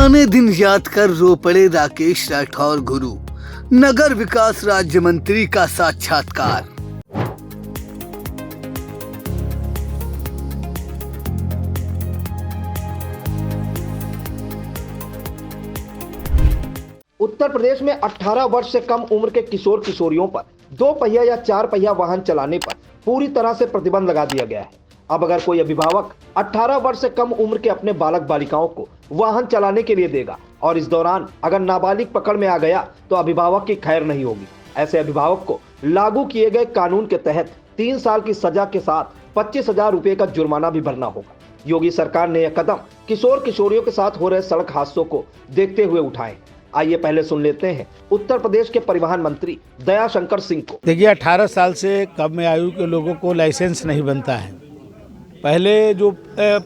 पुराने दिन याद कर रो पड़े राकेश राठौर गुरु। नगर विकास राज्य मंत्री का साक्षात्कार। उत्तर प्रदेश में 18 वर्ष से कम उम्र के किशोर किशोरियों पर 2 पहिया या 4 पहिया वाहन चलाने पर पूरी तरह से प्रतिबंध लगा दिया गया है। अब अगर कोई अभिभावक 18 वर्ष से कम उम्र के अपने बालक बालिकाओं को वाहन चलाने के लिए देगा और इस दौरान अगर नाबालिग पकड़ में आ गया तो अभिभावक की खैर नहीं होगी। ऐसे अभिभावक को लागू किए गए कानून के तहत 3 साल की सजा के साथ 25,000 रुपए का जुर्माना भी भरना होगा। योगी सरकार ने यह कदम किशोर किशोरियों के साथ हो रहे सड़क हादसों को देखते हुए उठाए। आइए पहले सुन लेते हैं उत्तर प्रदेश के परिवहन मंत्री दयाशंकर सिंह को। देखिए, 18 साल से कम आयु के लोगों को लाइसेंस नहीं बनता है। पहले जो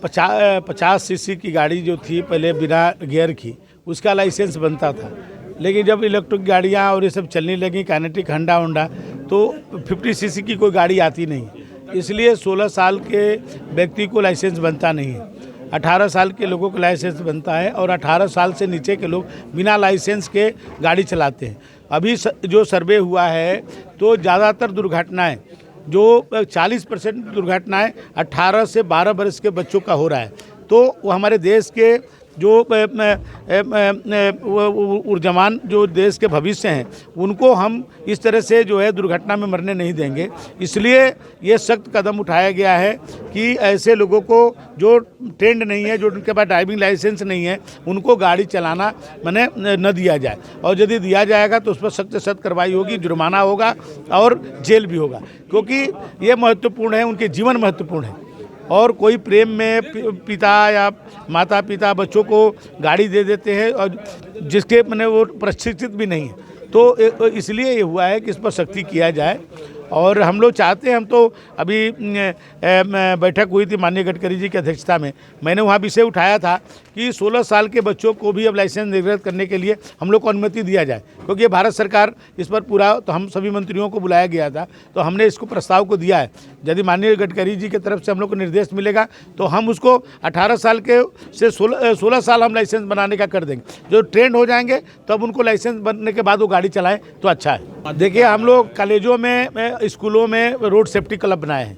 50 सीसी की गाड़ी जो थी पहले बिना गियर की, उसका लाइसेंस बनता था। लेकिन जब इलेक्ट्रिक गाड़ियां और ये सब चलने लगी, काइनेटिक हंडा होंडा, तो 50 सीसी की कोई गाड़ी आती नहीं। इसलिए 16 साल के व्यक्ति को लाइसेंस बनता नहीं है। 18 साल के लोगों को लाइसेंस बनता है और 18 साल से नीचे के लोग बिना लाइसेंस के गाड़ी चलाते हैं। अभी जो सर्वे हुआ है तो ज़्यादातर दुर्घटनाएं, जो 40% दुर्घटनाएं 18 से 12 वर्ष के बच्चों का हो रहा है। तो वो हमारे देश के जो ऊर्जवान जो देश के भविष्य हैं, उनको हम इस तरह से जो है दुर्घटना में मरने नहीं देंगे। इसलिए ये सख्त कदम उठाया गया है कि ऐसे लोगों को जो ट्रेंड नहीं है, जो उनके पास ड्राइविंग लाइसेंस नहीं है, उनको गाड़ी चलाना माने न दिया जाए। और यदि दिया जाएगा तो उस पर सख्त से सख्त कार्रवाई होगी, जुर्माना होगा और जेल भी होगा। क्योंकि ये महत्वपूर्ण है, उनके जीवन महत्वपूर्ण है। और कोई प्रेम में पिता या माता पिता बच्चों को गाड़ी दे देते हैं और जिसके मैंने वो प्रशिक्षित भी नहीं है, तो इसलिए ये हुआ है कि इस पर सख्ती किया जाए। और हम लोग चाहते हैं, हम तो अभी बैठक हुई थी माननीय गडकरी जी की अध्यक्षता में, मैंने वहाँ विषय उठाया था कि 16 साल के बच्चों को भी अब लाइसेंस निर्गत करने के लिए हम लोग को अनुमति दिया जाए। क्योंकि ये भारत सरकार इस पर पूरा, तो हम सभी मंत्रियों को बुलाया गया था, तो हमने इसको प्रस्ताव को दिया है। यदि माननीय गडकरी जी की तरफ से हम लोग को निर्देश मिलेगा तो हम उसको 18 साल के से 16 साल हम लाइसेंस बनाने का कर देंगे। जो ट्रेंड हो जाएंगे तब उनको लाइसेंस बनने के बाद वो गाड़ी चलाएं तो अच्छा है। देखिए, हम लोग कॉलेजों में, स्कूलों में रोड सेफ्टी क्लब बनाए हैं।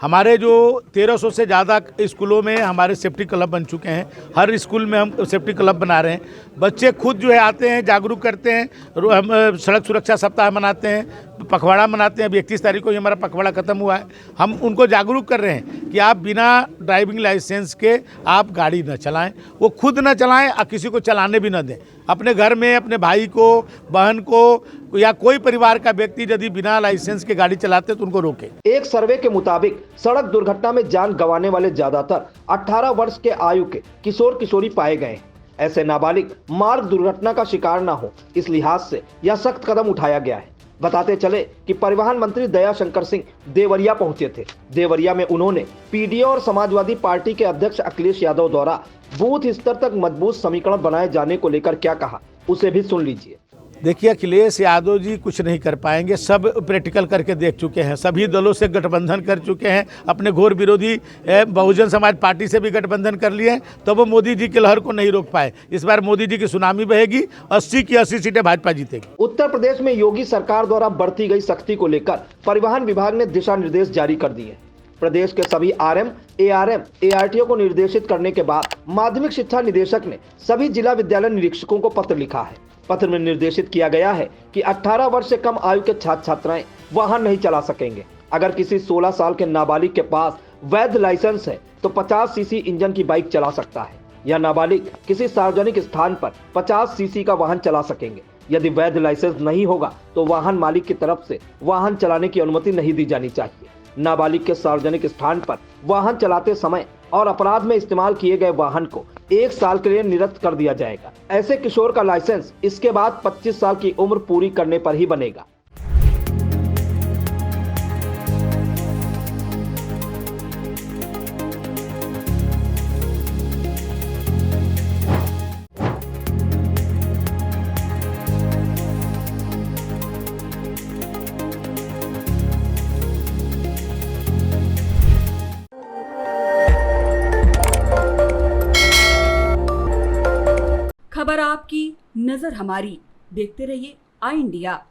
हमारे जो 1300 से ज़्यादा स्कूलों में हमारे सेफ्टी क्लब बन चुके हैं। हर स्कूल में हम सेफ्टी क्लब बना रहे हैं। बच्चे खुद जो है आते हैं, जागरूक करते हैं। हम सड़क सुरक्षा सप्ताह मनाते हैं, पखवाड़ा मनाते हैं। अभी 31 तारीख को ही हमारा पखवाड़ा खत्म हुआ है। हम उनको जागरूक कर रहे हैं कि आप बिना ड्राइविंग लाइसेंस के आप गाड़ी न चलाएं, वो खुद न चलाएं और किसी को चलाने भी न दें। अपने घर में अपने भाई को, बहन को या कोई परिवार का व्यक्ति यदि बिना लाइसेंस के गाड़ी चलाते तो उनको रोके। एक सर्वे के मुताबिक सड़क दुर्घटना में जान गंवाने वाले ज्यादातर 18 वर्ष के आयु के किशोर किशोरी पाए गए हैं। ऐसे नाबालिग मार्ग दुर्घटना का शिकार न हो, इस लिहाज से यह सख्त कदम उठाया गया है। बताते चले कि परिवहन मंत्री दयाशंकर सिंह देवरिया पहुंचे थे। देवरिया में उन्होंने पीडीओ और समाजवादी पार्टी के अध्यक्ष अखिलेश यादव द्वारा बूथ स्तर तक मजबूत समीकरण बनाए जाने को लेकर क्या कहा, उसे भी सुन लीजिए। देखिए, अखिलेश यादव जी कुछ नहीं कर पाएंगे। सब प्रैक्टिकल करके देख चुके हैं, सभी दलों से गठबंधन कर चुके हैं। अपने घोर विरोधी बहुजन समाज पार्टी से भी गठबंधन कर लिए, तब वो मोदी जी की लहर को नहीं रोक पाए। इस बार मोदी जी की सुनामी बहेगी, 80 की 80 सीटें भाजपा जीतेगी। उत्तर प्रदेश में योगी सरकार द्वारा बरती गई सख्ती को लेकर परिवहन विभाग ने दिशा निर्देश जारी कर दिए। प्रदेश के सभी आरएम, एआरएम, एआरटीओ को निर्देशित करने के बाद माध्यमिक शिक्षा निदेशक ने सभी जिला विद्यालय निरीक्षकों को पत्र लिखा है। पत्र में निर्देशित किया गया है कि 18 वर्ष से कम आयु के छात्र छात्राएं वाहन नहीं चला सकेंगे। अगर किसी 16 साल के नाबालिग के पास वैध लाइसेंस है तो 50 सीसी इंजन की बाइक चला सकता है। यह नाबालिग किसी सार्वजनिक स्थान पर 50 सीसी का वाहन चला सकेंगे। यदि वैध लाइसेंस नहीं होगा तो वाहन मालिक की तरफ से वाहन चलाने की अनुमति नहीं दी जानी चाहिए। नाबालिग के सार्वजनिक स्थान पर वाहन चलाते समय और अपराध में इस्तेमाल किए गए वाहन को 1 साल के लिए निरस्त कर दिया जाएगा। ऐसे किशोर का लाइसेंस इसके बाद 25 साल की उम्र पूरी करने पर ही बनेगा। खबर आपकी, नजर हमारी। देखते रहिए आई इंडिया।